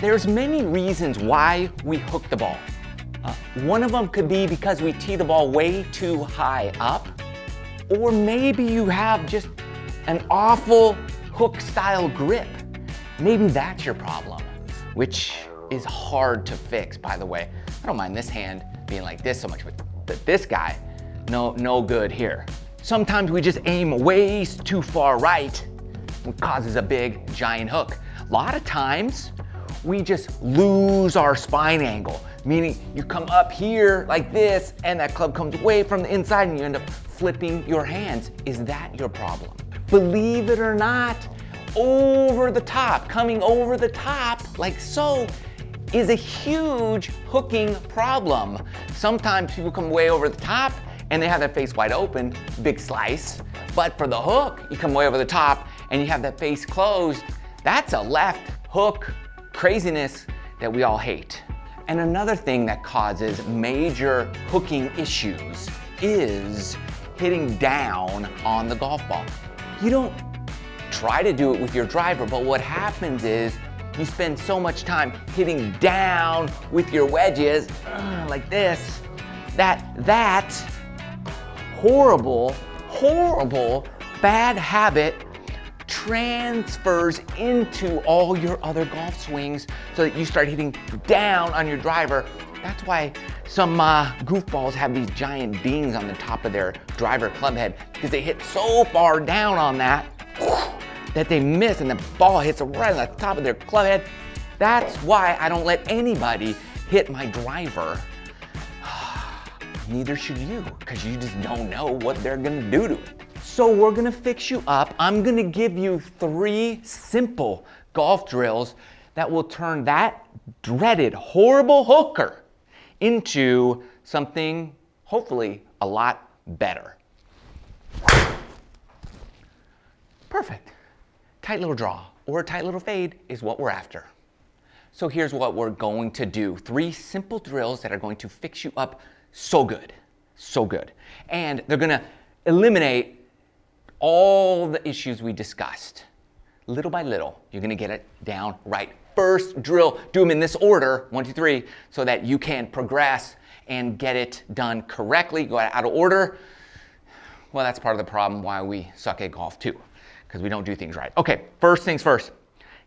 There's many reasons why we hook the ball. One of them could be because we tee the ball way too high up, or maybe you have just an awful hook style grip. Maybe that's your problem, which is hard to fix, by the way. I don't mind this hand being like this so much, but this guy, no good here. Sometimes we just aim way too far right, which causes a big giant hook. A lot of times we just lose our spine angle, meaning you come up here like this and that club comes away from the inside and you end up flipping your hands. Is that your problem? Believe it or not, over the top, coming over the top like so, is a huge hooking problem. Sometimes people come way over the top and they have that face wide open, big slice. But for the hook, you come way over the top and you have that face closed. That's a left hook craziness that we all hate. And another thing that causes major hooking issues is hitting down on the golf ball. You don't try to do it with your driver, but what happens is you spend so much time hitting down with your wedges like this, that horrible bad habit transfers into all your other golf swings so that you start hitting down on your driver. That's why some goofballs have these giant dings on the top of their driver club head, because they hit so far down on that they miss and the ball hits right on the top of their club head. That's why I don't let anybody hit my driver. Neither should you, because you just don't know what they're gonna do to it. So we're gonna fix you up. I'm gonna give you 3 simple golf drills that will turn that dreaded, horrible hooker into something hopefully a lot better. Perfect. Tight little draw or a tight little fade is what we're after. So here's what we're going to do. 3 simple drills that are going to fix you up so good, so good. And they're gonna eliminate all the issues we discussed. Little by little, you're gonna get it down right. First drill, do them in this order, 1, 2, 3, so that you can progress and get it done correctly. Go out of order. Well, that's part of the problem why we suck at golf too, because we don't do things right. Okay, first things first,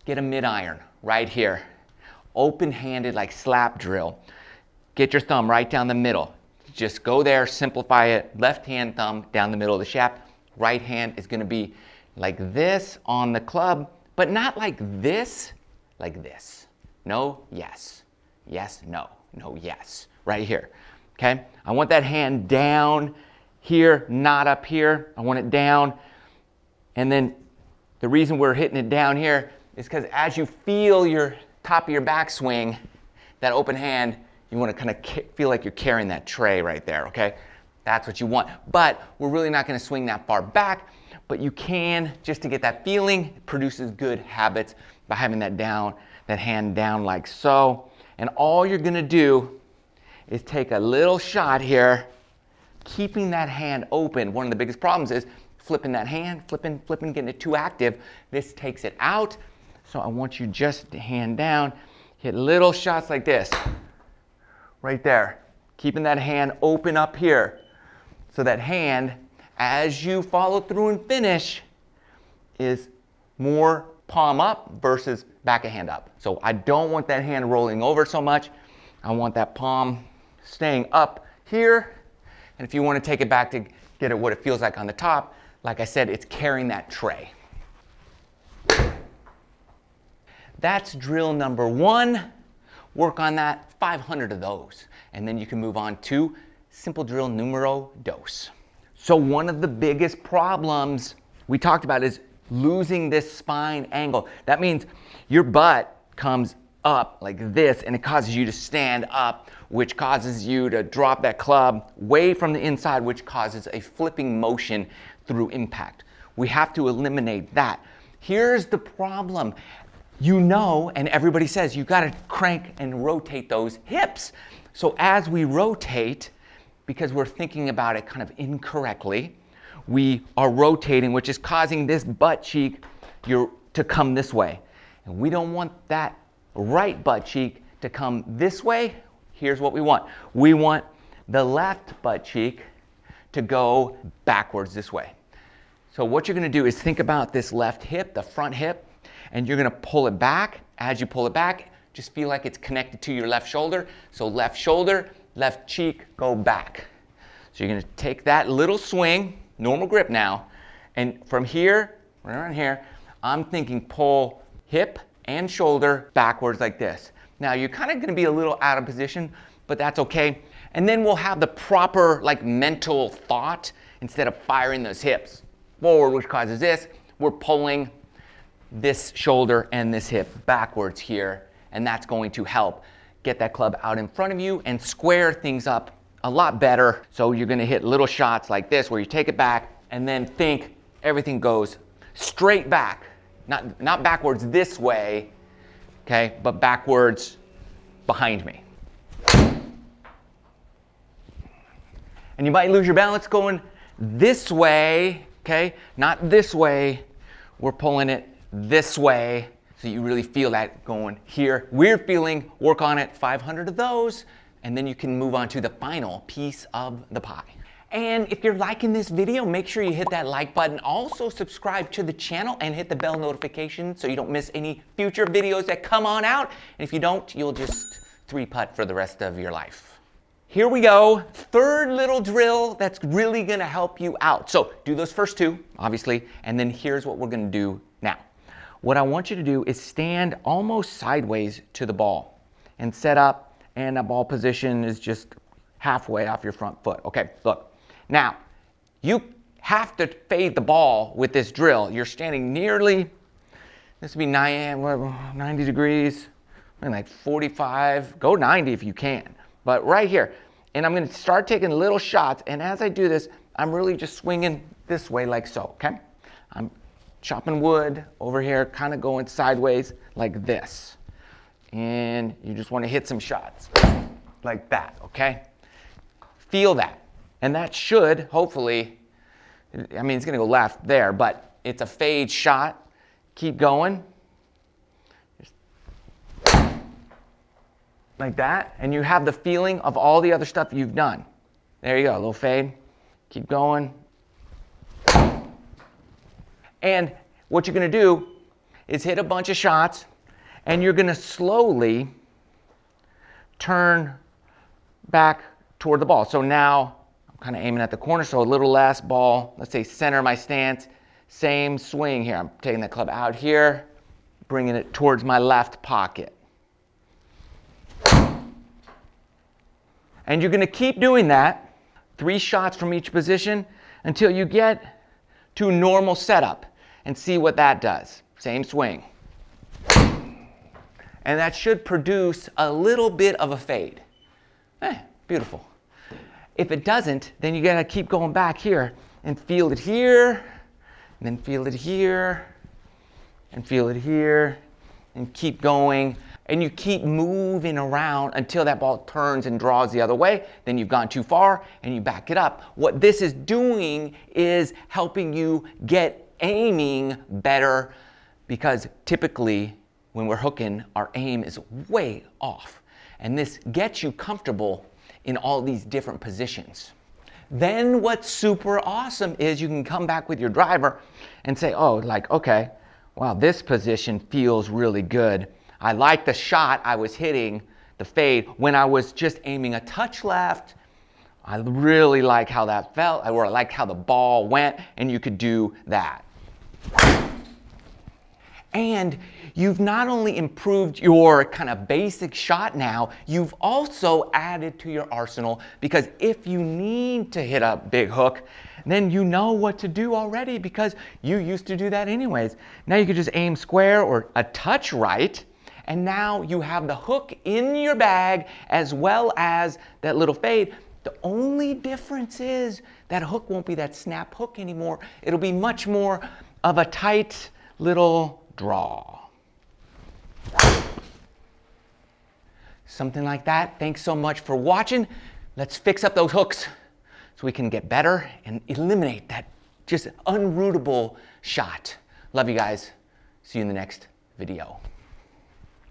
get a mid-iron right here. Open-handed like slap drill. Get your thumb right down the middle. Just go there, simplify it. Left hand thumb down the middle of the shaft. Right hand is gonna be like this on the club, but not like this, like this. No, yes. Yes, no. No, yes. Right here, okay? I want that hand down here, not up here. I want it down. And then the reason we're hitting it down here is because as you feel your top of your backswing, that open hand, you want to kind of feel like you're carrying that tray right there, okay? That's what you want. But we're really not going to swing that far back, but you can, just to get that feeling. It produces good habits by having that down, that hand down like so. And all you're going to do is take a little shot here, keeping that hand open. One of the biggest problems is flipping that hand, flipping, getting it too active. This takes it out. So I want you just to hand down, hit little shots like this. Right there, keeping that hand open up here. So that hand, as you follow through and finish, is more palm up versus back of hand up. So I don't want that hand rolling over so much. I want that palm staying up here. And if you want to take it back to get it what it feels like on the top, like I said, it's carrying that tray. That's drill number 1. Work on that, 500 of those. And then you can move on to simple drill numero 2. So one of the biggest problems we talked about is losing this spine angle. That means your butt comes up like this and it causes you to stand up, which causes you to drop that club way from the inside, which causes a flipping motion through impact. We have to eliminate that. Here's the problem. You know, and everybody says, you gotta crank and rotate those hips. So as we rotate, because we're thinking about it kind of incorrectly, we are rotating, which is causing this butt cheek to come this way. And we don't want that right butt cheek to come this way, here's what we want. We want the left butt cheek to go backwards this way. So what you're going to do is think about this left hip, the front hip, and you're going to pull it back. As you pull it back, just feel like it's connected to your left shoulder. So left shoulder, left cheek, go back. So you're going to take that little swing, normal grip now, and from here, right around here, I'm thinking pull hip and shoulder backwards like this. Now you're kind of going to be a little out of position, but that's okay. And then we'll have the proper like mental thought instead of firing those hips forward, which causes this. We're pulling this shoulder and this hip backwards here, and that's going to help get that club out in front of you and square things up a lot better. So you're going to hit little shots like this where you take it back and then think everything goes straight back, not backwards this way, okay, but backwards behind me. And you might lose your balance going this way, okay, not this way. We're pulling it this way, so you really feel that going here. Weird feeling, work on it, 500 of those, and then you can move on to the final piece of the pie. And if you're liking this video, make sure you hit that like button. Also subscribe to the channel and hit the bell notification so you don't miss any future videos that come on out. And if you don't, you'll just 3-putt for the rest of your life. Here we go, third little drill that's really gonna help you out. So do those first two, obviously, and then here's what we're gonna do now. What I want you to do is stand almost sideways to the ball and set up, and that ball position is just halfway off your front foot. Okay, look. Now, you have to fade the ball with this drill. You're standing nearly, this would be 90 degrees, like 45, go 90 if you can. But right here, and I'm gonna start taking little shots, and as I do this, I'm really just swinging this way like so, okay? I'm chopping wood over here, kind of going sideways like this. And you just wanna hit some shots like that, okay? Feel that. And that should, hopefully, I mean, it's gonna go left there, but it's a fade shot. Keep going. Just like that. And you have the feeling of all the other stuff you've done. There you go, a little fade. Keep going. And what you're gonna do is hit a bunch of shots, and you're gonna slowly turn back toward the ball. So now I'm kind of aiming at the corner, so a little less ball, let's say center my stance, same swing here. I'm taking the club out here, bringing it towards my left pocket. And you're going to keep doing that, 3 shots from each position until you get to normal setup and see what that does. Same swing. And that should produce a little bit of a fade. Beautiful. If it doesn't, then you gotta keep going back here and feel it here, and then feel it here, and feel it here, and keep going. And you keep moving around until that ball turns and draws the other way. Then you've gone too far and you back it up. What this is doing is helping you get aiming better, because typically when we're hooking, our aim is way off. And this gets you comfortable in all these different positions. Then what's super awesome is you can come back with your driver and say, oh, like, okay, wow, this position feels really good. I like the shot I was hitting, the fade, when I was just aiming a touch left. I really like how that felt, or I like how the ball went, and you could do that. And you've not only improved your kind of basic shot now, you've also added to your arsenal, because if you need to hit a big hook, then you know what to do already, because you used to do that anyways. Now you can just aim square or a touch right, and now you have the hook in your bag as well as that little fade. The only difference is that hook won't be that snap hook anymore. It'll be much more of a tight little draw. Something like that. Thanks so much for watching. Let's fix up those hooks so we can get better and eliminate that just unrootable shot. Love you guys. See you in the next video.